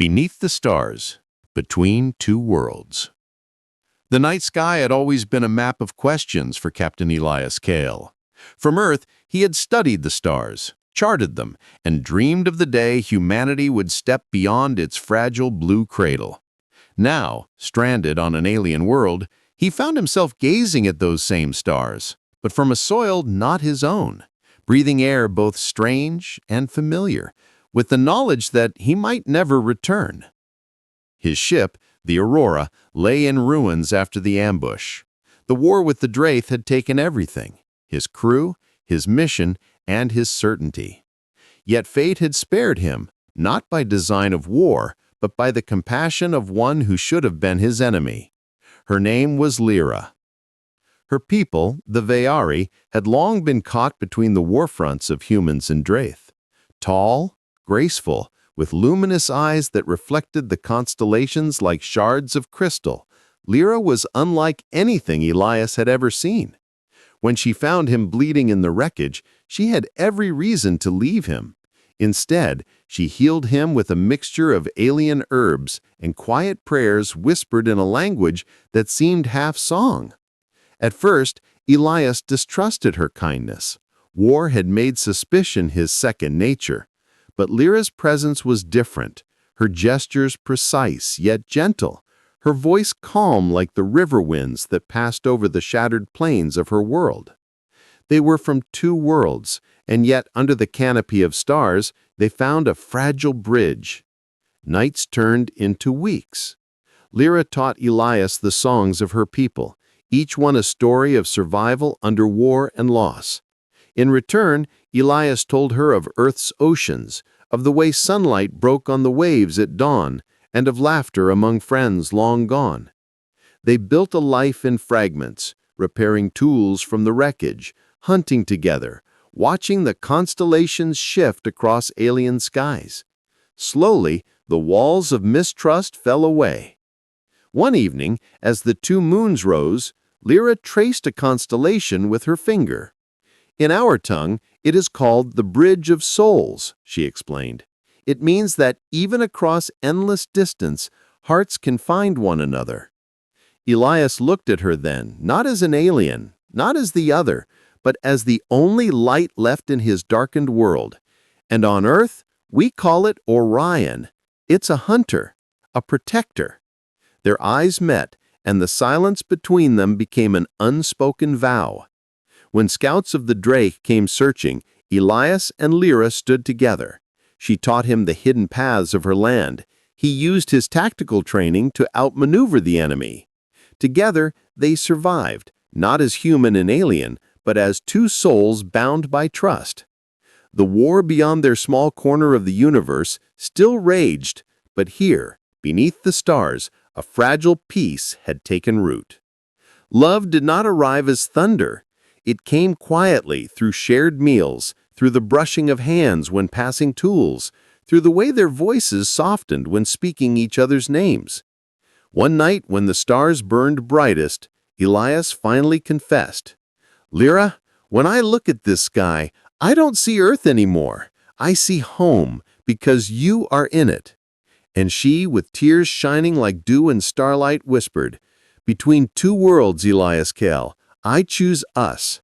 Beneath the stars, between two worlds. The night sky had always been a map of questions for Captain Elias Kale. From Earth, he had studied the stars, charted them, and dreamed of the day humanity would step beyond its fragile blue cradle. Now, stranded on an alien world, he found himself gazing at those same stars, but from a soil not his own, breathing air both strange and familiar, with the knowledge that he might never return. His ship, the Aurora, lay in ruins after the ambush. The war with the Draith had taken everything: his crew, his mission, and his certainty. Yet fate had spared him, not by design of war, but by the compassion of one who should have been his enemy. Her name was Lyra. Her people, the Veari, had long been caught between the warfronts of humans and Draith. Tall, graceful, with luminous eyes that reflected the constellations like shards of crystal, Lyra was unlike anything Elias had ever seen. When she found him bleeding in the wreckage, she had every reason to leave him. Instead, she healed him with a mixture of alien herbs and quiet prayers whispered in a language that seemed half song. At first, Elias distrusted her kindness. War had made suspicion his second nature. But Lyra's presence was different, her gestures precise yet gentle, her voice calm like the river winds that passed over the shattered plains of her world. They were from two worlds, and yet under the canopy of stars they found a fragile bridge. Nights turned into weeks. Lyra taught Elias the songs of her people, each one a story of survival under war and loss. In return, Elias told her of Earth's oceans, of the way sunlight broke on the waves at dawn, and of laughter among friends long gone. They built a life in fragments, repairing tools from the wreckage, hunting together, watching the constellations shift across alien skies. Slowly, the walls of mistrust fell away. One evening, as the two moons rose, Lyra traced a constellation with her finger. In our tongue, it is called the Bridge of Souls, she explained. It means that even across endless distance, hearts can find one another. Elias looked at her then, not as an alien, not as the other, but as the only light left in his darkened world. And on Earth, we call it Orion. It's a hunter, a protector. Their eyes met, and the silence between them became an unspoken vow. When scouts of the Draith came searching, Elias and Lyra stood together. She taught him the hidden paths of her land. He used his tactical training to outmaneuver the enemy. Together, they survived, not as human and alien, but as two souls bound by trust. The war beyond their small corner of the universe still raged, but here, beneath the stars, a fragile peace had taken root. Love did not arrive as thunder. It came quietly through shared meals, through the brushing of hands when passing tools, through the way their voices softened when speaking each other's names. One night when the stars burned brightest, Elias finally confessed, "Lyra, when I look at this sky, I don't see Earth anymore. I see home because you are in it." And she, with tears shining like dew and starlight, whispered, "Between two worlds, Elias Kale, I choose us.